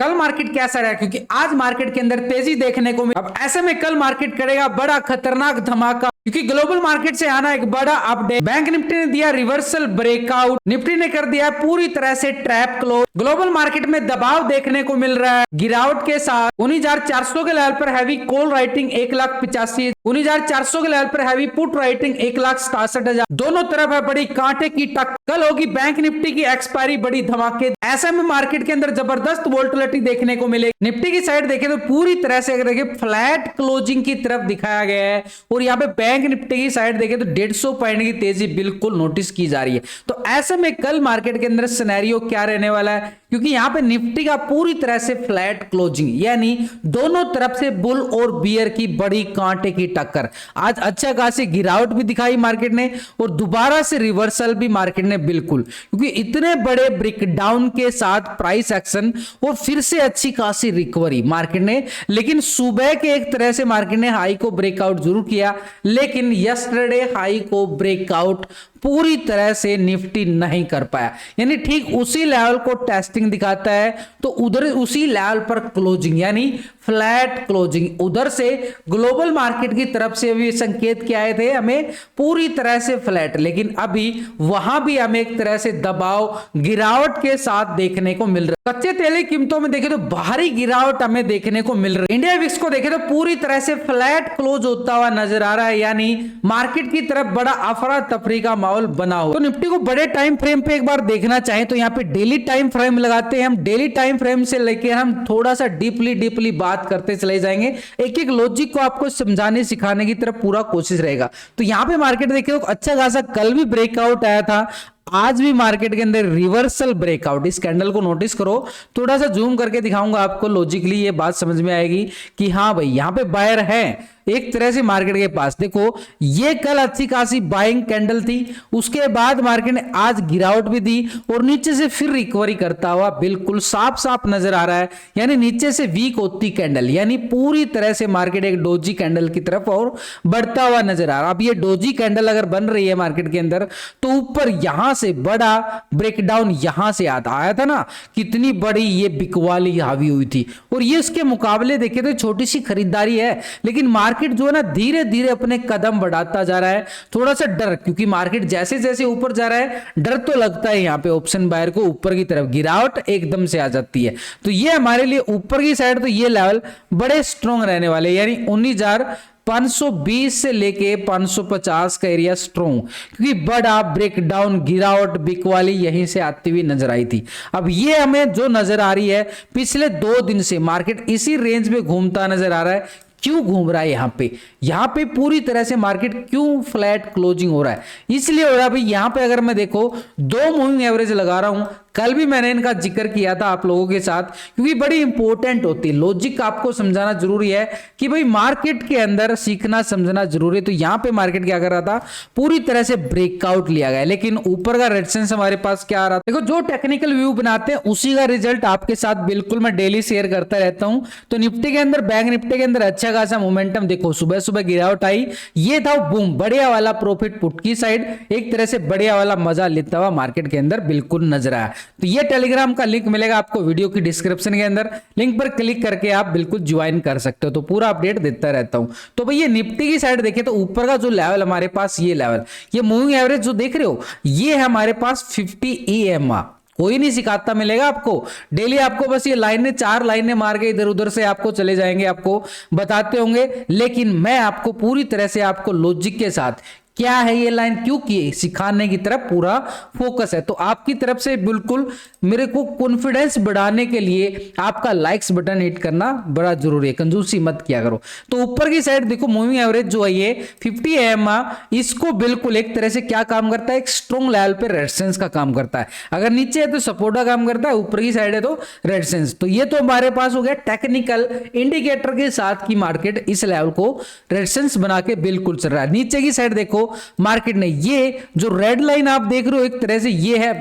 कल मार्केट कैसा रहा, क्योंकि आज मार्केट के अंदर तेजी देखने को मिली। अब ऐसे में कल मार्केट करेगा बड़ा खतरनाक धमाका, क्योंकि ग्लोबल मार्केट से आना एक बड़ा अपडेट। बैंक निफ्टी ने दिया रिवर्सल ब्रेकआउट, निफ्टी ने कर दिया पूरी तरह से ट्रैप क्लोज। ग्लोबल मार्केट में दबाव देखने को मिल रहा है गिरावट के साथ। 19,400 के लेवल पर हैवी कॉल राइटिंग 1,85,000, 19,400 के लेवल पर हैवी पुट राइटिंग 1,67,000। दोनों तरफ है बड़ी कांटे की टक्कर। कल होगी बैंक निफ्टी की एक्सपायरी बड़ी धमाके। ऐसे में मार्केट के अंदर जबरदस्त वोलेटिलिटी देखने को मिलेगी। निफ्टी की साइड देखें तो पूरी तरह से अगर देखें फ्लैट क्लोजिंग की तरफ दिखाया गया है, और यहाँ पे बैंक निफ्टी की साइड देखें तो 150 पॉइंट की तेजी बिल्कुल नोटिस की जा रही है। तो ऐसे में कल मार्केट के अंदर सिनेरियो क्या रहने वाला है, क्योंकि यहां पे निफ्टी का पूरी तरह से फ्लैट क्लोजिंग, यानी दोनों तरफ से बुल और बियर की बड़ी कांटे की टक्कर। आज अच्छा खासी गिरावट भी दिखाई मार्केट ने, और दोबारा से रिवर्सल भी मार्केट ने बिल्कुल, क्योंकि इतने बड़े ब्रेकडाउन के साथ प्राइस एक्शन और फिर से अच्छी खासी रिकवरी मार्केट ने। लेकिन सुबह के एक तरह से मार्केट ने हाई को ब्रेकआउट जरूर किया, लेकिन यस्टरडे हाई को ब्रेकआउट पूरी तरह से निफ्टी नहीं कर पाया, यानी ठीक उसी लेवल को टेस्टिंग दिखाता है तो उधर उसी लेवल पर क्लोजिंग, यानी फ्लैट क्लोजिंग। उधर से ग्लोबल मार्केट की तरफ से भी संकेत क्या आए थे हमें पूरी तरह से फ्लैट, लेकिन अभी वहां भी हमें एक तरह से दबाव गिरावट के साथ देखने को मिल रहा है। कच्चे तेल की कीमतों में देखें तो भारी गिरावट हमें देखने को मिल रही है। इंडिया विक्स को देखें तो पूरी तरह से फ्लैट क्लोज होता हुआ नजर आ रहा है, यानी मार्केट की तरफ बड़ा अफरा तफरी का माहौल बना हुआ। तो निफ्टी को बड़े टाइम फ्रेम पे एक बार देखना चाहें तो यहाँ पे डेली टाइम फ्रेम लगाते हैं हम। डेली टाइम फ्रेम से लेकर हम थोड़ा सा डीपली बात करते चले जाएंगे, एक एक लॉजिक को आपको समझाने सिखाने की तरफ पूरा कोशिश रहेगा। तो यहाँ पे मार्केट देखिए तो अच्छा खासा कल भी ब्रेकआउट आया था, आज भी मार्केट के अंदर रिवर्सल ब्रेकआउट। इस कैंडल को नोटिस करो, थोड़ा सा जूम करके दिखाऊंगा आपको, लॉजिकली ये बात समझ में आएगी कि हाँ भाई यहां पे बायर है एक तरह से मार्केट के पास। देखो ये कल अच्छी खासी बाइंग कैंडल थी, उसके बाद मार्केट ने आज गिरावट भी दी और नीचे से फिर रिकवरी करता हुआ बिल्कुल साफ साफ नजर आ रहा है, यानी नीचे से वीक होती कैंडल, यानी पूरी तरह से मार्केट एक डोजी कैंडल की तरफ और बढ़ता हुआ नजर आ रहा है। अब ये डोजी कैंडल अगर बन रही है मार्केट के अंदर तो ऊपर यहां से बड़ा ब्रेकडाउन यहां से आया था ना, कितनी बड़ी ये बिकवाली हावी हुई थी, और ये उसके मुकाबले देखे तो छोटी सी खरीदारी है, लेकिन मार्केट जो है ना धीरे धीरे अपने कदम बढ़ाता जा रहा है। थोड़ा सा डर, क्योंकि मार्केट जैसे जैसे ऊपर जा रहा है डर तो लगता है यहाँ पे ऑप्शन बायर को ऊपर की तरफ गिरावट एकदम से आ जाती है। तो ये हमारे लिए ऊपर की साइड तो ये लेवल बड़े स्ट्रॉन्ग रहने वाले, यानी 19,520 से लेके 550 का एरिया स्ट्रॉन्ग, क्योंकि बड़ा ब्रेकडाउन गिरावट बिकवाली यहीं से आती हुई नजर आई थी। अब ये हमें जो नजर आ रही है पिछले 2 दिन से मार्केट इसी रेंज में घूमता नजर आ रहा है। क्यों घूम रहा है यहां पे पूरी तरह से मार्केट क्यों फ्लैट क्लोजिंग हो रहा है, इसलिए हो रहा है भाई। यहां पे अगर मैं देखो 2 मूविंग एवरेज लगा रहा हूं, कल भी मैंने इनका जिक्र किया था आप लोगों के साथ, क्योंकि बड़ी इंपॉर्टेंट होती है। लॉजिक आपको समझाना जरूरी है कि भाई मार्केट के अंदर सीखना समझना जरूरी है। तो यहां पे मार्केट क्या कर रहा था, पूरी तरह से ब्रेकआउट लिया गया, लेकिन ऊपर का रेजिस्टेंस हमारे पास क्या आ रहा था। देखो जो टेक्निकल व्यू बनाते हैं उसी का रिजल्ट आपके साथ बिल्कुल मैं डेली शेयर करता रहता हूं। तो निफ्टी के अंदर बैंक निफ्टी के अंदर अच्छा खासा मोमेंटम देखो, सुबह सुबह गिरावट आई, ये था बूम बढ़िया वाला प्रॉफिट पुट की साइड, एक तरह से बढ़िया वाला मजा लेता हुआ मार्केट के अंदर बिल्कुल नजर आया। तो ये टेलीग्राम का लिंक मिलेगा आपको वीडियो की डिस्क्रिप्शन के अंदर, लिंक पर क्लिक करके आप बिल्कुल ज्वाइन कर सकते हो, तो पूरा अपडेट देता रहता हूं। तो भाई ये निफ्टी की साइड देखें तो ऊपर का जो लेवल हमारे पास, ये लेवल, ये मूविंग एवरेज जो देख रहे हो, ये है हमारे पास 50 EMA। कोई नहीं सिखाता मिलेगा आपको, डेली आपको बस ये लाइनें 4 लाइनें मार के इधर उधर से आपको चले जाएंगे, आपको बताते होंगे, लेकिन मैं आपको पूरी तरह से आपको लॉजिक के साथ क्या है ये लाइन क्यों की सिखाने की तरफ पूरा फोकस है। तो आपकी तरफ से बिल्कुल मेरे को कॉन्फिडेंस बढ़ाने के लिए आपका लाइक्स बटन हिट करना बड़ा जरूरी है, कंजूसी मत किया करो। तो ऊपर की साइड देखो मूविंग एवरेज जो है ये 50 EMA, इसको बिल्कुल एक तरह से क्या काम करता है, एक स्ट्रॉन्ग लेवल पे रेजिस्टेंस का काम करता है। अगर नीचे है तो सपोर्ट का काम करता है, ऊपर की साइड है तो रेजिस्टेंस। तो ये तो हमारे पास हो गया टेक्निकल इंडिकेटर के साथ की मार्केट इस लेवल को रेजिस्टेंस बना के बिल्कुल चल रहा है। नीचे की साइड देखो मार्केट ने ये जो रेड लाइन आप देख रहे हो एक तरह से ये है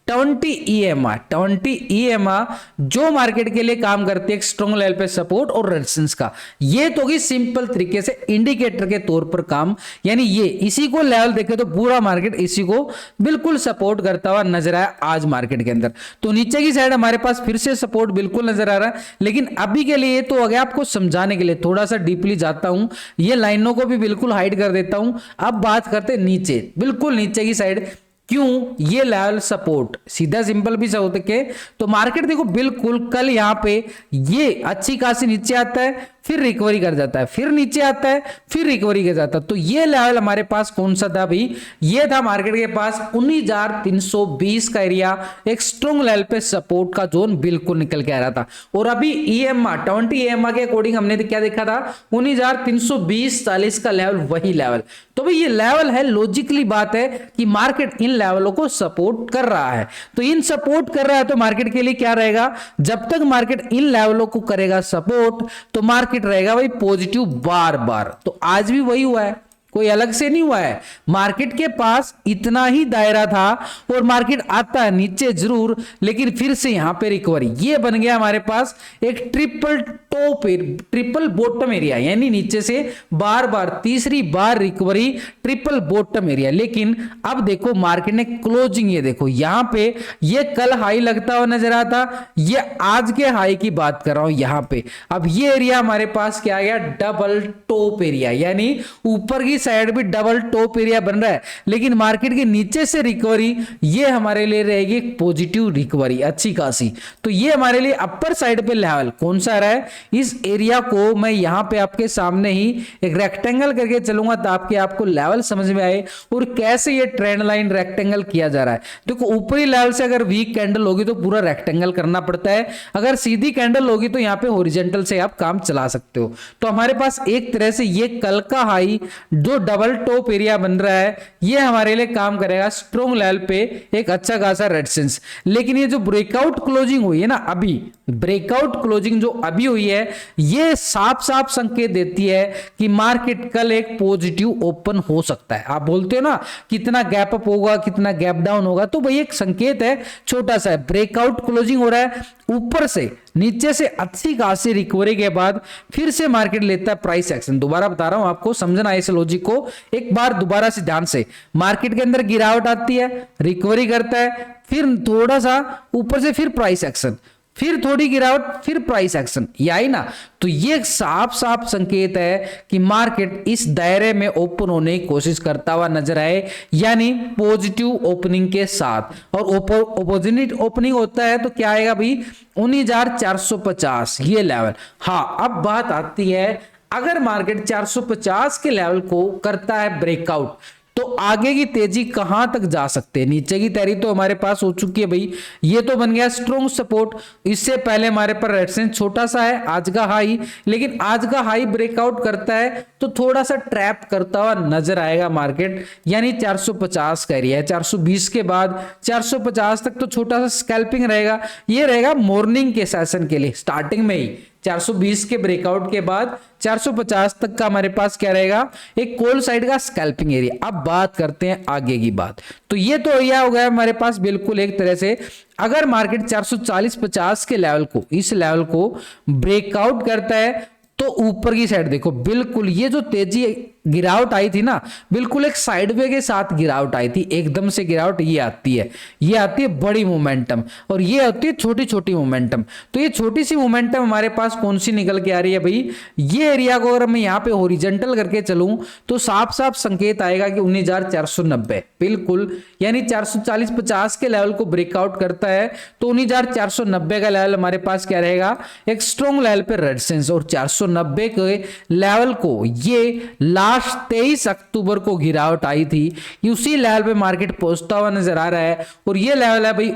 20 EMA, 20 EMA जो मार्केट के लिए काम करती है एक स्ट्रॉन्ग लेवल पे सपोर्ट और रेजिस्टेंस का। ये तो होगी सिंपल तरीके से इंडिकेटर के तौर पर काम, यानी ये इसी को लेवल देखे तो पूरा मार्केट इसी को बिल्कुल सपोर्ट करता हुआ नजर आया आज मार्केट के अंदर। तो नीचे की साइड हमारे पास फिर से सपोर्ट बिल्कुल नजर आ रहा है, लेकिन अभी के लिए तो अगर आपको समझाने के लिए थोड़ा सा डीपली जाता हूं, ये लाइनों को भी बिल्कुल हाइड कर देता हूं। अब बात करते हैं नीचे, बिल्कुल नीचे की साइड क्यों ये लेवल सपोर्ट, सीधा सिंपल भी हो सके तो मार्केट देखो बिल्कुल कल यहां पे ये अच्छी खासी नीचे आता है, फिर रिकवरी कर जाता है, फिर नीचे आता है, फिर रिकवरी कर जाता है। तो ये लेवल हमारे पास कौन सा था भाई, ये था मार्केट के पास 19,320 का एरिया, एक स्ट्रॉन्ग लेवल पे सपोर्ट का जोन बिल्कुल निकल के आ रहा था। और अभी ईएमआ 20 ईएमआ के अकॉर्डिंग हमने क्या देखा था, 19,320-40 का लेवल, वही लेवल। तो भाई ये लेवल है, लॉजिकली बात है कि मार्केट इन लेवलों को सपोर्ट कर रहा है। तो इन सपोर्ट कर रहा है तो मार्केट के लिए क्या रहेगा, जब तक मार्केट इन लेवलों को करेगा सपोर्ट तो मार्केट रहेगा भाई पॉजिटिव बार बार। तो आज भी वही हुआ है, कोई अलग से नहीं हुआ है। मार्केट के पास इतना ही दायरा था और मार्केट आता है नीचे जरूर, लेकिन फिर से यहां पे रिकवरी, ये बन गया हमारे पास एक triple top, triple bottom area, यानी नीचे से बार बार तीसरी बार रिकवरी, ट्रिपल बॉटम एरिया। लेकिन अब देखो मार्केट ने क्लोजिंग, ये देखो यहां पे ये कल हाई लगता हुआ नजर आता, ये आज के हाई की बात कर रहा हूं यहां पे। अब ये एरिया हमारे पास क्या आ गया, डबल टॉप एरिया, यानी ऊपर की साइड भी डबल टॉप एरिया बन रहा है, लेकिन मार्केट के नीचे से रिकवरी, ये हमारे लिए रहेगी पॉजिटिव रिकवरी अच्छी खासी। तो ये हमारे लिए अपर साइड पे लेवल कौन सा रहा है, इस एरिया को मैं यहां पे आपके सामने ही एक रेक्टेंगल करके चलूंगा ताकि आपको लेवल समझ में आए और कैसे ये ट्रेंड लाइन रेक्टेंगल किया जा रहा है। देखो ऊपरी लेवल से अगर वीक कैंडल होगी तो पूरा रेक्टेंगल करना पड़ता है, अगर सीधी कैंडल होगी तो यहां पे हॉरिजॉन्टल से आप काम चला सकते हो। तो हमारे पास एक तरह से ये कल का हाई जो डबल टॉप एरिया बन रहा है, ये हमारे लिए काम करेगा स्ट्रॉन्ग लेवल पे एक अच्छा खासा रेजिस्टेंस। लेकिन ये जो ब्रेकआउट क्लोजिंग हुई है ना, अभी ब्रेकआउट क्लोजिंग जो अभी हुई है, ये साफ साफ संकेत देती है कि मार्केट कल एक पॉजिटिव ओपन हो सकता है। आप बोलते हो ना कितना गैप अप होगा, कितना गैप डाउन होगा, तो भाई एक संकेत है छोटा सा, ब्रेकआउट क्लोजिंग हो रहा है, ऊपर से नीचे से अच्छी खासी रिकवरी के बाद फिर से मार्केट लेता है प्राइस एक्शन। दोबारा बता रहा हूं आपको, समझना है इस लॉजिक को एक बार दोबारा से ध्यान से। मार्केट के अंदर गिरावट आती है, रिकवरी करता है, फिर थोड़ा सा ऊपर से फिर प्राइस एक्शन, फिर थोड़ी गिरावट, फिर प्राइस एक्शन, यही ना। तो ये साफ साफ संकेत है कि मार्केट इस दायरे में ओपन होने की कोशिश करता हुआ नजर आए, यानी पॉजिटिव ओपनिंग के साथ। और अपोजिट ओपनिंग होता है तो क्या आएगा भाई, 19,450 ये लेवल। हाँ, अब बात आती है अगर मार्केट 450 के लेवल को करता है ब्रेकआउट तो आगे की तेजी कहां तक जा सकते हैं। नीचे की तैयारी तो हमारे पास हो चुकी है भाई, ये तो बन गया स्ट्रॉन्ग सपोर्ट। इससे पहले हमारे पर रेजिस्टेंस छोटा सा है, आज का हाई, लेकिन आज का हाई ब्रेकआउट करता है तो थोड़ा सा ट्रैप करता हुआ नजर आएगा मार्केट, यानी 450 का एरिया है। 420 के बाद 450 तक तो छोटा सा स्कैल्पिंग रहेगा, ये रहेगा मॉर्निंग के सेशन के लिए, स्टार्टिंग में ही 420 के ब्रेकआउट के बाद 450 तक का हमारे पास क्या रहेगा, एक कॉल साइड का स्कैल्पिंग एरिया। अब बात करते हैं आगे की बात। तो ये तो एरिया हो गया हमारे पास बिल्कुल एक तरह से, अगर मार्केट 440-50 के लेवल को, इस लेवल को ब्रेकआउट करता है तो ऊपर की साइड देखो बिल्कुल ये जो तेजी गिरावट आई थी ना, बिल्कुल एक साइडवे के साथ गिरावट आई थी, एकदम से गिरावट ये आती है, ये आती है बड़ी मोमेंटम और ये होती है छोटी छोटी मोमेंटम। तो ये छोटी सी मोमेंटम हमारे पास कौन सी निकल के आ रही है भाई, ये एरिया को अगर मैं यहाँ पे हॉरिजॉन्टल करके चलूं तो साफ साफ संकेत आएगा कि 19,490 बिल्कुल, यानी 440-50 के लेवल को ब्रेकआउट करता है तो 19,490 का लेवल हमारे पास क्या रहेगा, एक स्ट्रॉन्ग लेवल पे रेजिस्टेंस। और 490 के लेवल को ये लास्ट 23 अक्टूबर को गिरावट आई थी, उसी लेवल पे मार्केट पहुंचता हुआ नजर आ रहा है और ये लेवल है भाई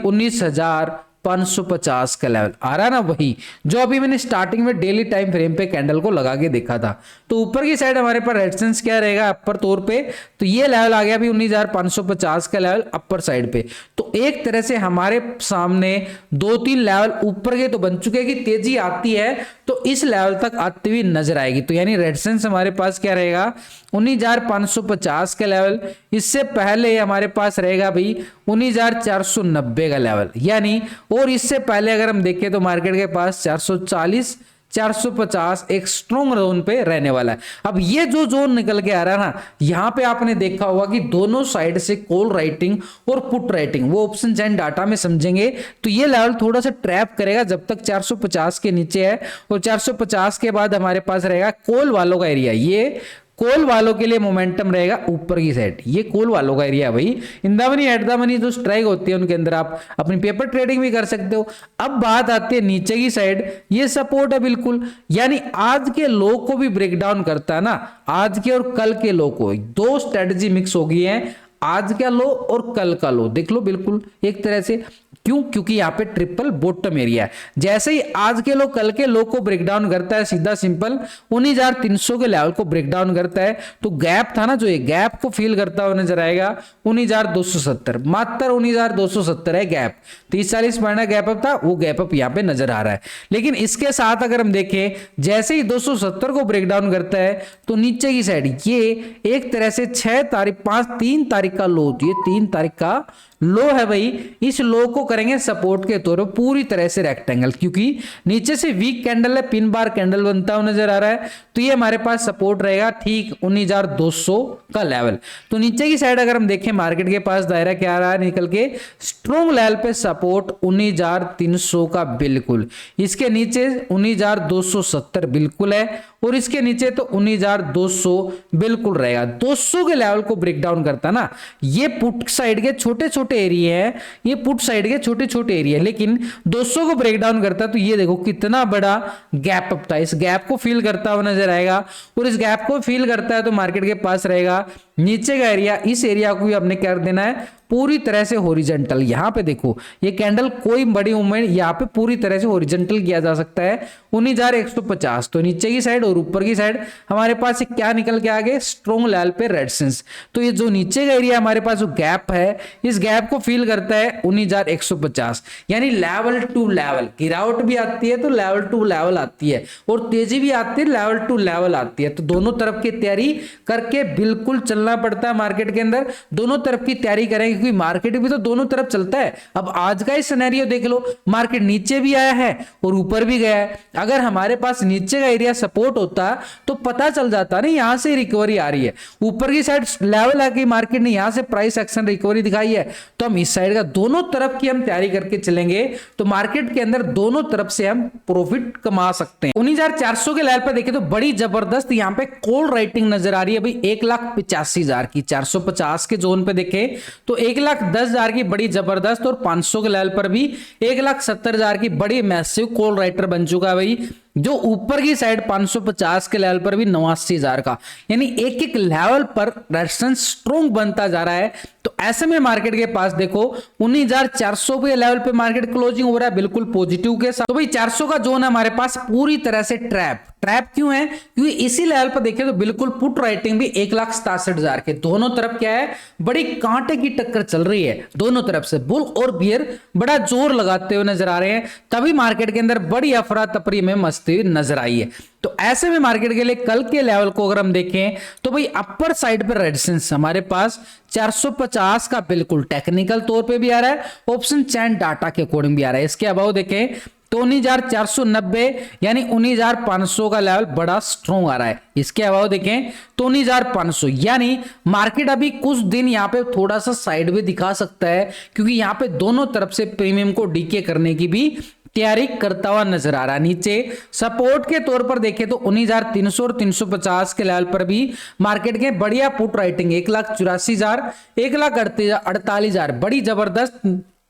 550 का लेवल आ रहा ना, वही जो अभी मैंने स्टार्टिंग में डेली टाइम फ्रेम पे कैंडल को लगा के देखा था। तो ऊपर की साइड हमारे पास रेजिस्टेंस क्या रहेगा अपर तौर पे, तो ये लेवल आ गया अभी 19,550 का लेवल अपर साइड पे। तो एक तरह से हमारे सामने 2-3 लेवल ऊपर के तो बन चुके हैं कि तेजी आती है तो इस लेवल तक आती हुई नजर आएगी। तो यानी रेजिस्टेंस हमारे पास क्या रहेगा 19,550 का लेवल, इससे पहले हमारे पास रहेगा भाई 19,490 का लेवल, यानी और इससे पहले अगर हम देखें तो मार्केट के पास 440 450 एक स्ट्रॉन्ग जोन पे रहने वाला है। अब ये जो जोन निकल के आ रहा है ना, यहां पे आपने देखा होगा कि दोनों साइड से कॉल राइटिंग और पुट राइटिंग, वो ऑप्शन एंड डाटा में समझेंगे तो ये लेवल थोड़ा सा ट्रैप करेगा जब तक 450 के नीचे है, और 450 के बाद हमारे पास रहेगा कॉल वालों का एरिया। ये कॉल वालों के लिए मोमेंटम रहेगा ऊपर की साइड, ये कॉल वालों का एरिया भाई। In the money at the money जो स्ट्राइक होती है उनके अंदर आप अपनी पेपर ट्रेडिंग भी कर सकते हो। अब बात आती है नीचे की साइड, ये सपोर्ट है बिल्कुल, यानी आज के लो को भी ब्रेक डाउन करता है ना, आज के और कल के लो को, दो स्ट्रेटजी मिक्स हो गई है, आज का लो और कल का लो देख लो बिल्कुल एक तरह से। क्यों? क्योंकि यहाँ पे ट्रिपल बॉटम एरिया है। जैसे ही आज के लो कल के लो को ब्रेक डाउन करता है, सीधा सिंपल 19,300 के लेवल को ब्रेक डाउन करता है, तो गैप था ना जो ये गैप को फील करता हुआ नजर आएगा 19,270, मात्र 19,270 है गैप, 30-40 पॉइंट का गैप अप था, वो गैप अप यहाँ पे नजर आ रहा है। लेकिन इसके साथ अगर हम देखें जैसे ही 270 को ब्रेक डाउन करता है तो नीचे की साइड ये एक तरह से 3 तारीख का लो, ये 3 तारीख का लो है भाई, इस लो को करेंगे सपोर्ट के तौर पर पूरी तरह से रेक्टेंगल, क्योंकि नीचे से वीक कैंडल है, पिन बार कैंडल बनता हुआ नजर आ रहा है, तो ये हमारे पास सपोर्ट रहेगा ठीक 19,200 का लेवल। तो नीचे की साइड अगर हम देखें मार्केट के पास दायरा क्या आ रहा है निकल के, स्ट्रॉन्ग लेवल पे सपोर्ट 19,300 का बिल्कुल, इसके नीचे 19,270 बिल्कुल है, और इसके नीचे तो 19,200 बिल्कुल रहेगा। 200 के लेवल को ब्रेक डाउन करता ना, ये पुट साइड के छोटे छोटे एरिया है, ये पुट साइड के छोटे छोटे एरिया, लेकिन 200 को ब्रेक डाउन करता तो ये देखो कितना बड़ा गैप अप था, इस गैप को फील करता हुआ नजर आएगा, और इस गैप को फील करता है तो मार्केट के पास रहेगा नीचे का एरिया, इस एरिया को भी हमने कर देना है पूरी तरह से हॉरिजॉन्टल। यहां पे देखो ये कैंडल कोई बड़ी मूवमेंट यहां पे पूरी तरह से हॉरिजॉन्टल किया जा सकता है 19,150, तो नीचे की साइड और ऊपर की साइड हमारे पास क्या निकल के आ गए स्ट्रॉन्ग लेवल पे रेजिस्टेंस। तो ये जो नीचे का एरिया हमारे पास जो गैप है, इस गैप को फील करता है 19,150, यानी लेवल टू लेवल, गिरावट भी आती है तो लेवल टू लेवल आती है, और तेजी भी आती है लेवल टू लेवल आती है। तो दोनों तरफ की तैयारी करके बिल्कुल चलना पड़ता है मार्केट के अंदर, दोनों तरफ की तैयारी करेंगे क्योंकि मार्केट भी तो दोनों तरफ चलता है। अब आज का ही सिनेरियो देख लो, मार्केट नीचे भी आया है और ऊपर भी गया है, अगर हमारे पास नीचे का एरिया सपोर्ट होता तो पता चल जाता ना यहां से रिकवरी आ रही है, ऊपर की साइड लेवल आके मार्केट ने यहां से प्राइस एक्शन रिकवरी दिखाई है, तो हम इस साइड का दोनों तरफ की हम तैयारी करके चलेंगे तो मार्केट के अंदर दोनों तरफ से हम प्रॉफिट कमा सकते हैं। 19,400 के लेवल पर देखें तो बड़ी जबरदस्त यहां पे कॉल राइटिंग नजर आ रही है भाई 1,85,000 की, 450 के जोन पे देखें तो 1,10,000 की बड़ी जबरदस्त, और 500 के लेवल पर भी 1,70,000 की बड़ी मैसिव कॉल राइटर बन चुका है भाई, जो ऊपर की साइड 550 के लेवल पर भी 89,000 का, यानी एक एक लेवल पर रेजिस्टेंस स्ट्रॉन्ग बनता जा रहा है। तो ऐसे में मार्केट के पास देखो 19,400 पे लेवल पे मार्केट क्लोजिंग हो रहा है बिल्कुल पॉजिटिव के साथ। तो भाई 400 का जोन है हमारे पास पूरी तरह से ट्रैप क्यों है? क्योंकि इसी लेवल पर देखें तो बिल्कुल पुट राइटिंग भी 1,67,000 के, दोनों तरफ क्या है बड़ी कांटे की टक्कर चल रही है, दोनों तरफ से बुल और बियर बड़ा जोर लगाते हुए नजर आ रहे हैं, तभी मार्केट के अंदर बड़ी अफरा तफरी में मस्ती नजर आई है। तो ऐसे में मार्केट के लिए कल के लेवल को अगर हम देखें तो भाई अपर साइड पर रेजिस्टेंस हमारे पास 450 का बिल्कुल टेक्निकल तौर पे भी आ रहा है, ऑप्शन चैन डाटा के अकॉर्डिंग भी आ रहा है। इसके अभाव देखें तो 19,490 यानी 19,500 का लेवल बड़ा स्ट्रॉन्ग आ रहा है। इसके अभाव देखें तो 19,500, यानी मार्केट अभी कुछ दिन यहां पे थोड़ा सा साइड में दिखा सकता है, क्योंकि यहां पे दोनों तरफ से प्रीमियम को डीके करने की भी तैयारी करता हुआ नजर आ रहा है। नीचे सपोर्ट के तौर पर देखें तो 19,300 और 350 के लेवल पर भी मार्केट के बढ़िया पुट राइटिंग 1,84,000 1,48,000 बड़ी जबरदस्त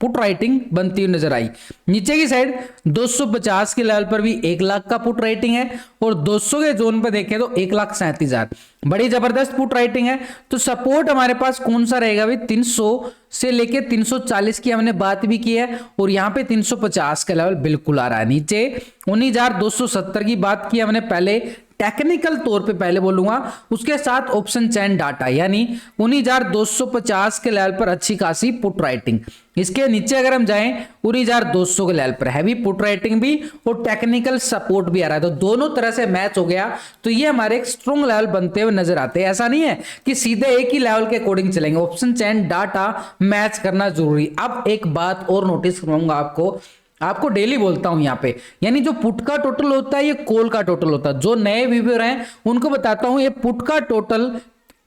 पुट राइटिंग बनती हुई नजर आई। नीचे की साइड 250 के लेवल पर भी 1 लाख का पुट राइटिंग है और 200 के जोन पर देखें तो 1,37,000, बड़ी जबरदस्त पुट राइटिंग है। तो सपोर्ट हमारे पास कौन सा रहेगा भाई, 300 से लेके 340 की हमने बात भी की है और यहाँ पे 350 का लेवल बिल्कुल आ रहा है। नीचे 19,270 की बात की हमने पहले, टेक्निकल तौर पे पहले बोलूंगा, उसके साथ ऑप्शन चैन डाटा, यानी 19,250 के लेवल पर अच्छी खासी पुट राइटिंग। इसके नीचे अगर हम जाएं 19,200 के लेवल पर हैवी पुट राइटिंग भी और टेक्निकल सपोर्ट भी आ रहा है, तो दोनों तरह से मैच हो गया। तो ये हमारे एक स्ट्रॉन्ग लेवल बनते हुए नजर आते हैं। ऐसा नहीं है कि सीधे एक ही लेवल के अकॉर्डिंग चलेंगे, ऑप्शन चैन डाटा मैच करना जरूरी। अब एक बात और नोटिस करूंगा आपको डेली बोलता हूं यहाँ पे, यानी जो पुट का टोटल होता है ये कॉल का टोटल होता है। जो नए व्यूअर हैं उनको बताता हूं, ये पुट का टोटल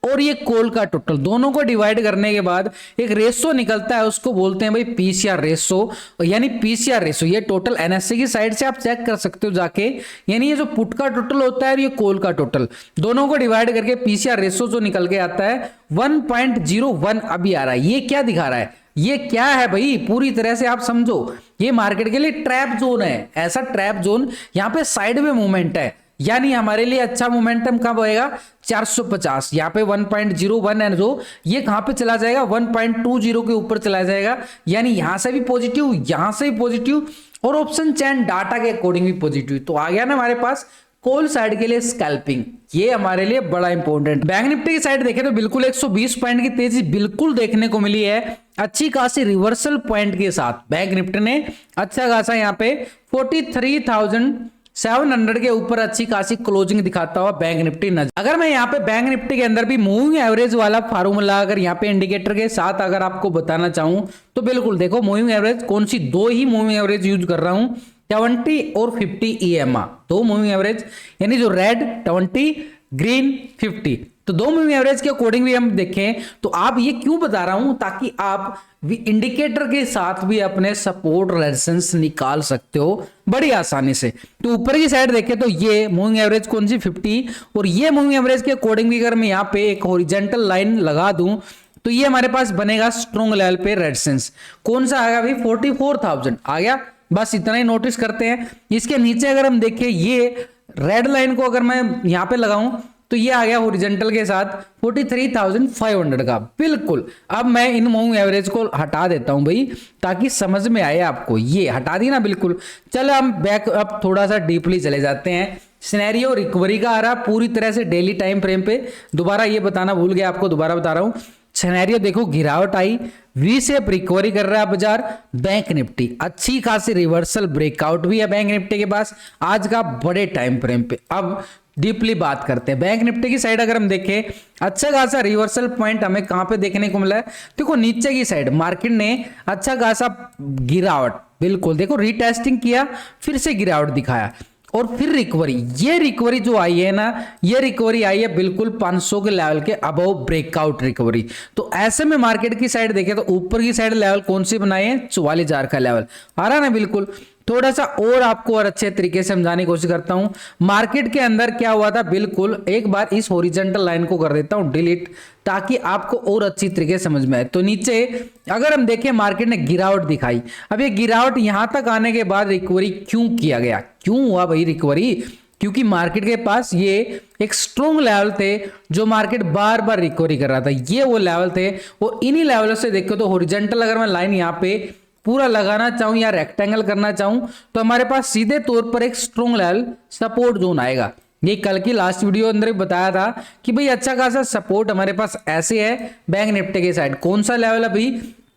और ये कॉल का टोटल दोनों को डिवाइड करने के बाद एक रेशो निकलता है, उसको बोलते हैं भाई पीसीआर रेशो, यानी पीसीआर रेशो। ये टोटल एनएससी की साइड से आप चेक कर सकते हो जाके, यानी ये जो पुट का टोटल होता है और ये कॉल का टोटल दोनों को डिवाइड करके पीसीआर रेशो जो निकल के आता है 1.01 अभी आ रहा है। ये क्या दिखा रहा है, ये क्या है भाई, पूरी तरह से आप समझो ये मार्केट के लिए ट्रैप जोन है। ऐसा ट्रैप जोन, यहाँ पे साइड में मूवमेंट है, यानी हमारे लिए अच्छा मोमेंटम कब होएगा, 450। यहाँ पे 1.01 है जो, ये कहां पे चला जाएगा, 1.20 के ऊपर चला जाएगा, यानी यहां से भी पॉजिटिव, यहां से भी पॉजिटिव और ऑप्शन चैन डाटा के अकॉर्डिंग भी पॉजिटिव। तो आ गया ना हमारे पास कॉल साइड के लिए स्कैल्पिंग, ये हमारे लिए बड़ा इंपॉर्टेंट। बैंक निफ्टी की साइड देखें तो बिल्कुल 120 पॉइंट की तेजी बिल्कुल देखने को मिली है, अच्छी खासी रिवर्सल पॉइंट के साथ बैंक निफ्टी ने अच्छा खासा यहाँ पे 43,700 के ऊपर अच्छी खासी क्लोजिंग दिखाता हुआ बैंक निफ्टी नजर। अगर मैं यहाँ पे बैंक निफ्टी के अंदर भी मूविंग एवरेज वाला फार्मूला अगर यहाँ पे इंडिकेटर के साथ अगर आपको बताना चाहूं तो बिल्कुल देखो मूविंग एवरेज कौन सी, दो ही मूविंग एवरेज यूज कर रहा हूं, 70 और 50 EMA, दो मूविंग एवरेज, यानी जो रेड 20 ग्रीन 50। तो दो मूविंग एवरेज के अकॉर्डिंग भी हम देखें तो आप ये क्यों बता रहा हूं, ताकि आप इंडिकेटर के साथ भी अपने सपोर्ट रेजिस्टेंस निकाल सकते हो बड़ी आसानी से। तो ऊपर की साइड देखें तो ये मूविंग एवरेज कौन सी 50, और ये मूविंग एवरेज के अकॉर्डिंग भी अगर मैं यहाँ पे एक हॉरिजॉन्टल लाइन लगा दूं तो ये हमारे पास बनेगा स्ट्रॉन्ग लेवल पे रेजिस्टेंस। कौन सा आएगा भाई, 44,000 आ गया, बस इतना ही नोटिस करते हैं। इसके नीचे अगर हम देखें ये रेड लाइन को अगर मैं यहां पे लगाऊं तो ये आ गया हॉरिजॉन्टल के साथ 43,500 का, बिल्कुल। अब मैं इन मूविंग एवरेज को हटा देता हूं भाई, ताकि समझ में आए आपको। ये हटा दी ना, बिल्कुल। चलो हम बैक अब थोड़ा सा डीपली चले जाते हैं। सिनेरियो रिकवरी का आ रहा पूरी तरह से डेली टाइम फ्रेम पे, दोबारा ये बताना भूल गया आपको, दोबारा बता रहा हूं। सिनेरियो देखो, गिरावट आई, वी शेप रिकवरी कर रहा है बाजार, बैंक निफ्टी अच्छी खासी रिवर्सल ब्रेकआउट भी है बैंक निफ्टी के पास आज का बड़े टाइम फ्रेम पे। अब डीपली बात करते हैं बैंक निफ्टी की साइड। अगर हम देखें अच्छा खासा रिवर्सल पॉइंट हमें कहां पे देखने को मिला है, देखो नीचे की साइड मार्केट ने अच्छा खासा गिरावट, बिल्कुल देखो रीटेस्टिंग किया, फिर से गिरावट दिखाया और फिर रिकवरी। ये रिकवरी जो आई है ना, ये रिकवरी आई है बिल्कुल 500 के लेवल के अबव ब्रेकआउट रिकवरी। तो ऐसे में मार्केट की साइड देखें तो ऊपर की साइड लेवल कौन सी बनाई है, 44,000 का लेवल आ रहा ना, बिल्कुल। थोड़ा सा और आपको और अच्छे तरीके से समझाने की कोशिश करता हूं। मार्केट के अंदर क्या हुआ था, बिल्कुल एक बार इस हॉरिजॉन्टल लाइन को कर देता हूं डिलीट, ताकि आपको और अच्छी तरीके से समझ में आए। तो नीचे अगर हम देखें मार्केट ने गिरावट दिखाई, अब ये गिरावट यहां तक आने के बाद रिकवरी क्यों किया गया, क्यों हुआ भाई रिकवरी, क्योंकि मार्केट के पास ये एक स्ट्रॉन्ग लेवल थे जो मार्केट बार बार रिकवरी कर रहा था, ये वो लेवल थे। और इन्हीं लेवलों से देखो तो हॉरिजॉन्टल अगर मैं लाइन यहाँ पे पूरा लगाना चाहूं या रेक्टेंगल करना चाहूं तो हमारे पास सीधे तौर पर एक स्ट्रॉन्ग लेवल सपोर्ट जोन आएगा। ये कल की लास्ट वीडियो अंदर बताया था कि भाई अच्छा खासा सपोर्ट हमारे पास ऐसे है बैंक निफ्टी के साइड। कौन सा लेवल अभी,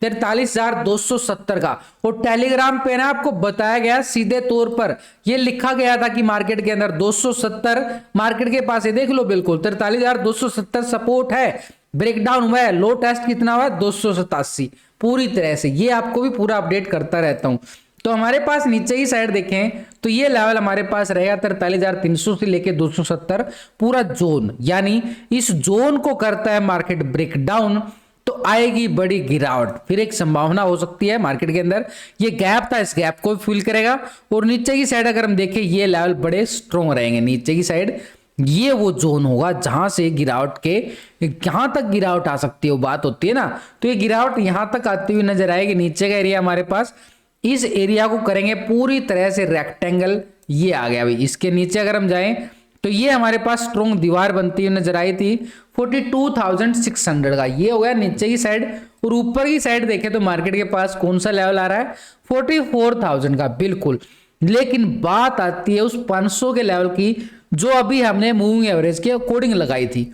43,270 का। और टेलीग्राम पे ना आपको बताया गया सीधे तौर पर, ये लिखा गया था कि मार्केट के अंदर 270 मार्केट के पास है, देख लो बिल्कुल 43,270 सपोर्ट है, ब्रेकडाउन हुआ है, लो टेस्ट कितना हुआ है 287 पूरी तरह से। ये आपको भी पूरा अपडेट करता रहता हूं। तो हमारे पास नीचे की साइड देखें तो ये लेवल हमारे पास रहेगा 43,300 से लेके 270 पूरा जोन, यानी इस जोन को करता है मार्केट ब्रेकडाउन तो आएगी बड़ी गिरावट, फिर एक संभावना हो सकती है मार्केट के अंदर। ये गैप था, इस गैप को फिल करेगा। और नीचे की साइड अगर हम देखें ये लेवल बड़े स्ट्रॉन्ग रहेंगे, नीचे की साइड ये वो जोन होगा जहां से गिरावट के कहां तक गिरावट आ सकती है, वो बात होती है ना। तो ये गिरावट यहां तक आती हुई नजर आएगी। नीचे का एरिया हमारे पास, इस एरिया को करेंगे पूरी तरह से रेक्टेंगल, ये आ गया भाई। इसके नीचे अगर हम जाएं तो ये हमारे पास स्ट्रॉन्ग दीवार बनती हुई नजर आई थी 42,600 का, ये हो गया नीचे की साइड। और ऊपर की साइड देखें तो मार्केट के पास कौन सा लेवल आ रहा है, 44,000 का, बिल्कुल। लेकिन बात आती है उस 500 के लेवल की जो अभी हमने मूविंग एवरेज के अकॉर्डिंग लगाई थी।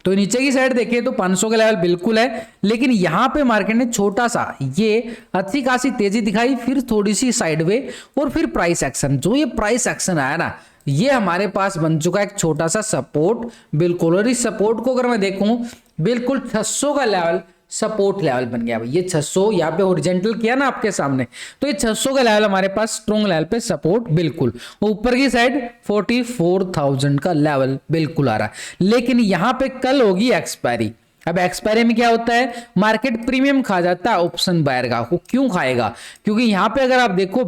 तो नीचे की साइड देखिए तो 500 का लेवल बिल्कुल है, लेकिन यहां पे मार्केट ने छोटा सा ये अच्छी खासी तेजी दिखाई, फिर थोड़ी सी साइडवे और फिर प्राइस एक्शन। जो ये प्राइस एक्शन आया ना, ये हमारे पास बन चुका है एक छोटा सा सपोर्ट, बिल्कुल। और इस सपोर्ट को अगर मैं देखूं, बिल्कुल 600 का लेवल सपोर्ट लेवल बन गया भाई। ये 600 यहाँ पे हॉरिजॉन्टल किया ना आपके सामने, तो ये 600 का लेवल हमारे पास स्ट्रॉन्ग लेवल पे सपोर्ट, बिल्कुल। ऊपर की साइड 44,000 का लेवल बिल्कुल आ रहा है। लेकिन यहां पे कल होगी एक्सपायरी। अब एक्सपायरी में क्या होता है, मार्केट प्रीमियम खा जाता है ऑप्शन बायर का। क्यों खाएगा, क्योंकि यहां पे अगर आप देखो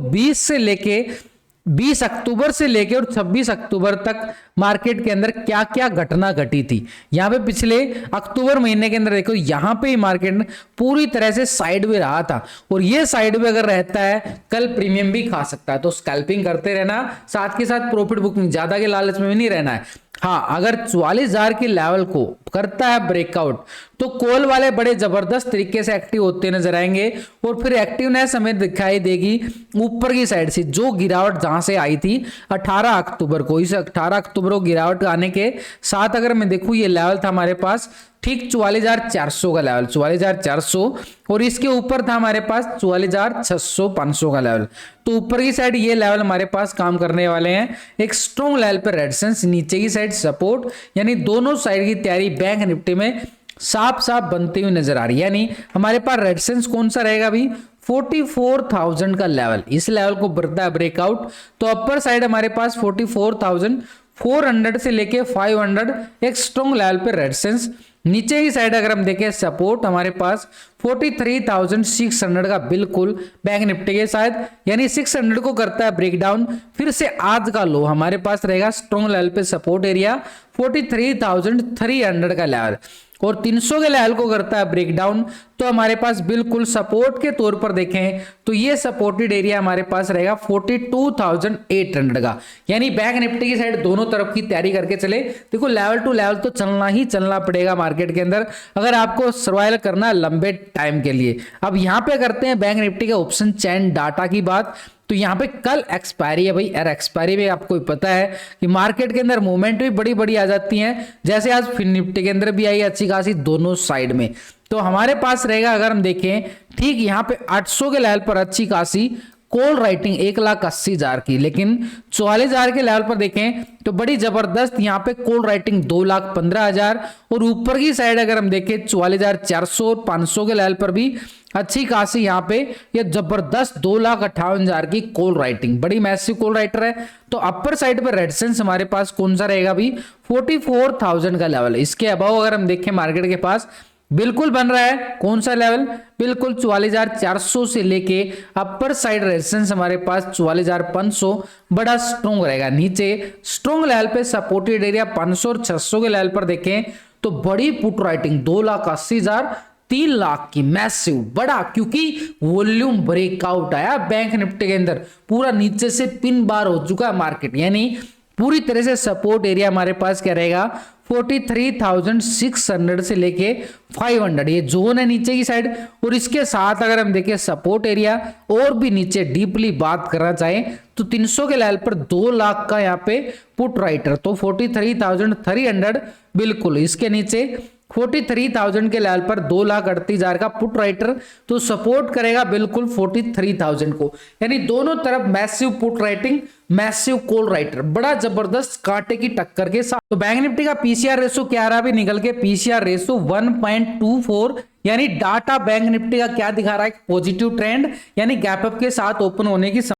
20 अक्टूबर से लेके और 26 अक्टूबर तक मार्केट के अंदर क्या क्या घटना घटी थी। यहां पे पिछले अक्टूबर महीने के अंदर देखो, यहां पे मार्केट पूरी तरह से साइडवे रहा था। और ये साइडवे अगर रहता है, कल प्रीमियम भी खा सकता है। तो स्कैल्पिंग करते रहना, साथ के साथ प्रॉफिट बुकिंग, ज्यादा के लालच में भी नहीं रहना है। हाँ, अगर 44,000 के लेवल को करता है ब्रेकआउट, तो कॉल वाले बड़े जबरदस्त तरीके से एक्टिव होते नजर आएंगे। और फिर एक्टिवनेस हमें दिखाई देगी ऊपर की साइड से। जो गिरावट जहां से आई थी 18 अक्टूबर को, इस 18 अक्टूबर को गिरावट आने के साथ अगर मैं देखूं, ये लेवल था हमारे पास ठीक 44,400 का लेवल, 44,400। और इसके ऊपर था हमारे पास 44,600 500 का लेवल। तो ऊपर की साइड ये लेवल हमारे पास काम करने वाले हैं। एक स्ट्रॉन्ग लेवल पर रेजिस्टेंस, नीचे की साइड सपोर्ट, यानी दोनों साइड की तैयारी बैंक निफ्टी में साफ साफ बनती हुई नजर आ रही है। यानी हमारे पास रेजिस्टेंस कौन सा रहेगा अभी, 44,000 का लेवल। इस लेवल को बढ़ता है ब्रेकआउट तो अपर साइड हमारे पास 44,400 से लेके 500 एक स्ट्रॉन्ग लेवल पे रेजिस्टेंस। नीचे की साइड अगर हम देखें सपोर्ट हमारे पास 43,600 का, बिल्कुल बैंक निफ्टी के साथ, यानी 600 को करता है ब्रेकडाउन। फिर से आज का लो हमारे पास रहेगा स्ट्रॉन्ग लेवल पे सपोर्ट एरिया 43,300 का लेवल। और 300 के लेवल को करता है ब्रेकडाउन, तो हमारे पास बिल्कुल सपोर्ट के तौर पर देखें तो ये सपोर्टेड एरिया हमारे पास रहेगा 42,800 का। यानी बैंक निफ्टी की साइड दोनों तरफ की तैयारी करके चले। देखो लेवल टू लेवल तो चलना ही चलना पड़ेगा मार्केट के अंदर, अगर आपको सर्वाइव करना है लंबे टाइम के लिए। अब यहां पे करते हैं बैंक निफ्टी के ऑप्शन चैन डाटा की बात। तो यहाँ पे कल एक्सपायरी है भाई, और एक्सपायरी में आपको पता है कि मार्केट के अंदर मूवमेंट भी बड़ी बड़ी आ जाती हैं। जैसे आज फिन निफ्टी के अंदर भी आई अच्छी खासी दोनों साइड में। तो हमारे पास रहेगा अगर हम देखें ठीक यहाँ पे 800 के लेवल पर अच्छी खासी कॉल राइटिंग 1,80,000 की, लेकिन 44,000 के लेवल पर देखें तो बड़ी जबरदस्त यहाँ पे कॉल राइटिंग 2,15,000। और ऊपर की साइड अगर हम देखें 44,400 और 500 के लेवल पर भी अच्छी खासी यहाँ पे ये जबरदस्त 2,58,000 की कॉल राइटिंग, बड़ी मैसिव कॉल राइटर है। तो अपर साइड पर रेजिस्टेंस हमारे पास कौन सा रहेगा भी 44,000 का लेवल। इसके अबाव अगर हम देखें मार्केट के पास बिल्कुल बन रहा है कौन सा लेवल, बिल्कुल 44,400 से लेके अपर साइड रेजिस्टेंस हमारे पास 44,500 बड़ा स्ट्रॉन्ग रहेगा। नीचे स्ट्रॉन्ग लेवल पे सपोर्टेड एरिया 500 और 600 के लेवल पर देखें तो बड़ी पुट राइटिंग 2,80,000 3,00,000 की मैसिव बड़ा, क्योंकि वॉल्यूम ब्रेकआउट आया बैंक निफ्टी के अंदर, पूरा नीचे से पिन बार हो चुका है मार्केट। यानी पूरी तरह से सपोर्ट एरिया हमारे पास क्या रहेगा 43,600 से लेके 500, ये जोन है नीचे की साइड। और इसके साथ अगर हम देखें सपोर्ट एरिया और भी नीचे डीपली बात करना चाहें तो 300 के लेवल पर 2,00,000 का यहाँ पे पुट राइटर, तो 43,300 बिल्कुल। इसके नीचे 43,000 के लेवल पर 2,38,000 का पुट राइटर, तो सपोर्ट करेगा बिल्कुल 43,000 को। यानी दोनों तरफ massive put writing, massive call writer, बड़ा जबरदस्त कांटे की टक्कर के साथ। तो बैंक निफ्टी का पीसीआर रेशो क्या रहा भी निकल के, पीसीआर रेशो 1.24, यानी डाटा बैंक निफ्टी का क्या दिखा रहा है, पॉजिटिव ट्रेंड, यानी गैप अप के साथ ओपन होने की